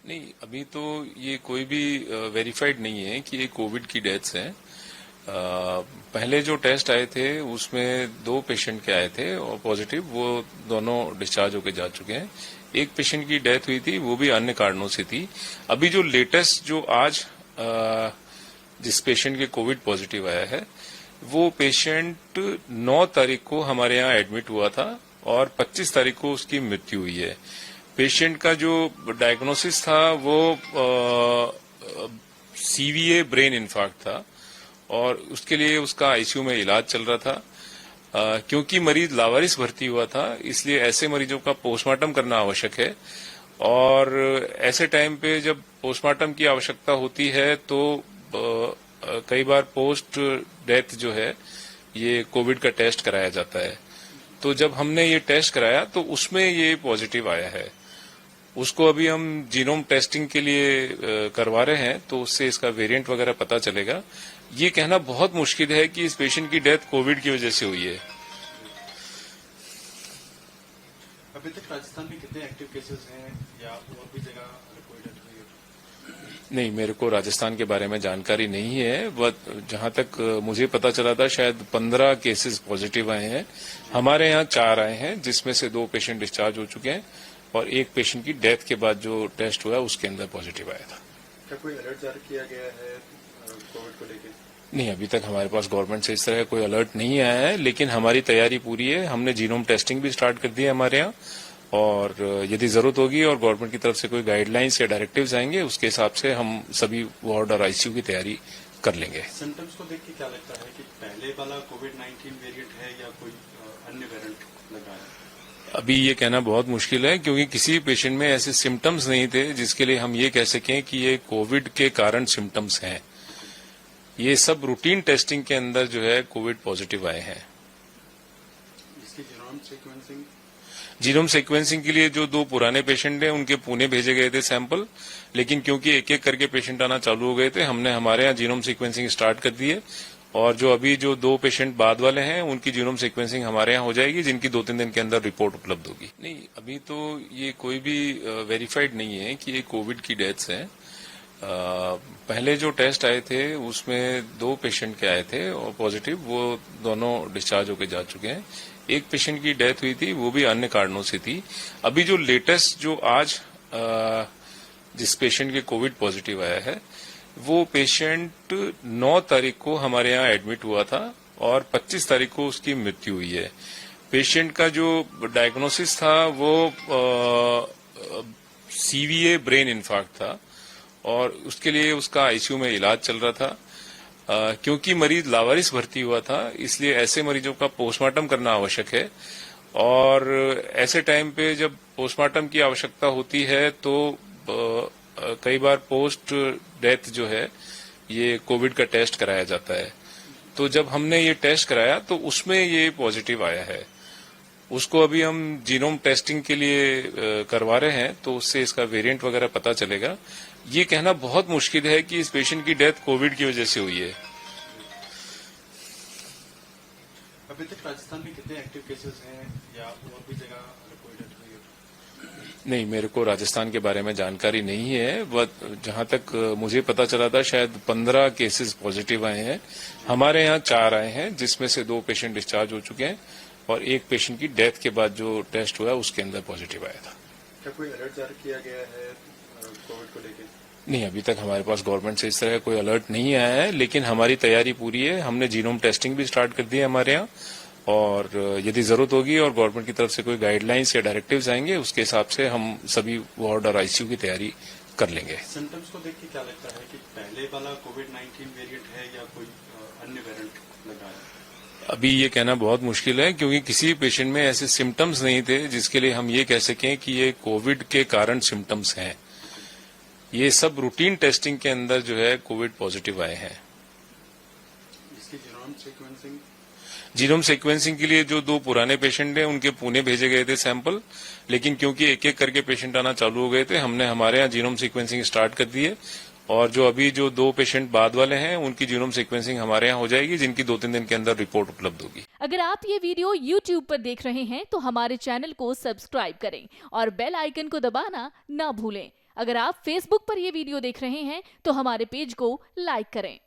नहीं, अभी तो ये कोई भी वेरीफाइड नहीं है कि ये कोविड की डेथ्स हैं। पहले जो टेस्ट आए थे उसमें 2 पेशेंट के आए थे और पॉजिटिव, वो दोनों डिस्चार्ज होके जा चुके हैं। एक पेशेंट की डेथ हुई थी, वो भी अन्य कारणों से थी। अभी जो लेटेस्ट जो आज जिस पेशेंट के कोविड पॉजिटिव आया है, वो पेशेंट 9 तारीख को हमारे यहाँ एडमिट हुआ था और 25 तारीख को उसकी मृत्यु हुई है। पेशेंट का जो डायग्नोसिस था वो सीवीए ब्रेन इन्फार्क्ट था और उसके लिए उसका आईसीयू में इलाज चल रहा था। क्योंकि मरीज लावारिस भर्ती हुआ था, इसलिए ऐसे मरीजों का पोस्टमार्टम करना आवश्यक है और ऐसे टाइम पे जब पोस्टमार्टम की आवश्यकता होती है तो कई बार पोस्ट डेथ जो है ये कोविड का टेस्ट कराया जाता है। तो जब हमने ये टेस्ट कराया तो उसमें ये पॉजिटिव आया है। उसको अभी हम जीनोम टेस्टिंग के लिए करवा रहे हैं, तो उससे इसका वेरिएंट वगैरह पता चलेगा। ये कहना बहुत मुश्किल है कि इस पेशेंट की डेथ कोविड की वजह से हुई है। अभी तक राजस्थान में कितने एक्टिव केसेस हैं या और भी जगह कोई डेथ हुई है? नहीं, मेरे को राजस्थान के बारे में जानकारी नहीं है। बट जहां तक मुझे पता चला था शायद 15 केसेस पॉजिटिव आए हैं। हमारे यहाँ 4 आए हैं, जिसमें से 2 पेशेंट डिस्चार्ज हो चुके हैं और एक पेशेंट की डेथ के बाद जो टेस्ट हुआ उसके अंदर पॉजिटिव आया था। क्या कोई अलर्ट जारी किया गया है कोविड को लेकर? नहीं, अभी तक हमारे पास गवर्नमेंट से इस तरह कोई अलर्ट नहीं आया है, लेकिन हमारी तैयारी पूरी है। हमने जीनोम टेस्टिंग भी स्टार्ट कर दी है हमारे यहाँ और यदि जरूरत होगी और गवर्नमेंट की तरफ से कोई गाइडलाइंस या डायरेक्टिव्स आएंगे, उसके हिसाब से हम सभी वार्ड और आईसीयू की तैयारी कर लेंगे। सिम्टम्स को देख के क्या लगता है कि पहले वाला कोविड-19 वेरिएंट है या कोई अन्य वेरिएंट लगा है? अभी ये कहना बहुत मुश्किल है, क्योंकि किसी पेशेंट में ऐसे सिम्टम्स नहीं थे जिसके लिए हम ये कह सकें कि ये कोविड के कारण सिम्टम्स हैं। ये सब रूटीन टेस्टिंग के अंदर जो है कोविड पॉजिटिव आए हैं। इसकी जीनोम सीक्वेंसिंग के लिए जो 2 पुराने पेशेंट हैं उनके पुणे भेजे गए थे सैंपल, लेकिन क्योंकि एक एक करके पेशेंट आना चालू हो गए थे, हमने हमारे यहाँ जीनोम सीक्वेंसिंग स्टार्ट कर दी है और जो अभी जो 2 पेशेंट बाद वाले हैं उनकी जीनोम सीक्वेंसिंग हमारे यहाँ हो जाएगी, जिनकी 2-3 दिन के अंदर रिपोर्ट उपलब्ध होगी। नहीं, अभी तो ये कोई भी वेरीफाइड नहीं है कि ये कोविड की डेथ्स हैं। पहले जो टेस्ट आए थे उसमें 2 पेशेंट के आए थे और पॉजिटिव, वो दोनों डिस्चार्ज होके जा चुके हैं। एक पेशेंट की डेथ हुई थी, वो भी अन्य कारणों से थी। अभी जो लेटेस्ट जो आज जिस पेशेंट के कोविड पॉजिटिव आया है, वो पेशेंट 9 तारीख को हमारे यहाँ एडमिट हुआ था और 25 तारीख को उसकी मृत्यु हुई है। पेशेंट का जो डायग्नोसिस था वो सीवीए ब्रेन इन्फार्क्ट था और उसके लिए उसका आईसीयू में इलाज चल रहा था। क्योंकि मरीज लावारिस भर्ती हुआ था, इसलिए ऐसे मरीजों का पोस्टमार्टम करना आवश्यक है और ऐसे टाइम पे जब पोस्टमार्टम की आवश्यकता होती है तो कई बार पोस्ट डेथ जो है ये कोविड का टेस्ट कराया जाता है। तो जब हमने ये टेस्ट कराया तो उसमें ये पॉजिटिव आया है। उसको अभी हम जीनोम टेस्टिंग के लिए करवा रहे हैं, तो उससे इसका वेरिएंट वगैरह पता चलेगा। ये कहना बहुत मुश्किल है कि इस पेशेंट की डेथ कोविड की वजह से हुई है। अभी तक राजस्थान में कितने एक्टिव केसेस हैं या और भी जगह कोई डेथ हुई है? नहीं, मेरे को राजस्थान के बारे में जानकारी नहीं है। बट जहां तक मुझे पता चला था शायद 15 केसेस पॉजिटिव आए हैं। हमारे यहाँ 4 आए हैं, जिसमें से 2 पेशेंट डिस्चार्ज हो चुके हैं और एक पेशेंट की डेथ के बाद जो टेस्ट हुआ उसके अंदर पॉजिटिव आया था। क्या कोई अलर्ट जारी किया गया है कोविड को लेकर? नहीं, अभी तक हमारे पास गवर्नमेंट से इस तरह कोई अलर्ट नहीं आया है, लेकिन हमारी तैयारी पूरी है। हमने जीनोम टेस्टिंग भी स्टार्ट कर दी है हमारे यहाँ और यदि जरूरत होगी और गवर्नमेंट की तरफ से कोई गाइडलाइंस या डायरेक्टिव्स आएंगे, उसके हिसाब से हम सभी वार्ड और आईसीयू की तैयारी कर लेंगे। सिम्टम्स को देख के क्या लगता है कि पहले वाला कोविड-19 वेरिएंट है या कोई अन्य वेरिएंट लगा है? अभी ये कहना बहुत मुश्किल है, क्योंकि किसी पेशेंट में ऐसे सिम्टम्स नहीं थे जिसके लिए हम ये कह सकें कि ये कोविड के कारण सिम्टम्स हैं। ये सब रूटीन टेस्टिंग के अंदर जो है कोविड पॉजिटिव आए हैं। इसकी जीनोम सीक्वेंसिंग के लिए जो 2 पुराने पेशेंट हैं उनके पुणे भेजे गए थे सैंपल, लेकिन क्योंकि एक एक करके पेशेंट आना चालू हो गए थे, हमने हमारे यहाँ जीनोम सीक्वेंसिंग स्टार्ट कर दी है और जो अभी जो 2 पेशेंट बाद वाले हैं उनकी जीनोम सीक्वेंसिंग हमारे यहाँ हो जाएगी, जिनकी 2-3 दिन के अंदर रिपोर्ट उपलब्ध होगी। अगर आप ये वीडियो YouTube पर देख रहे हैं तो हमारे चैनल को सब्सक्राइब करें और बेल आइकन को दबाना ना भूलें। अगर आप Facebook पर यह वीडियो देख रहे हैं तो हमारे पेज को लाइक करें।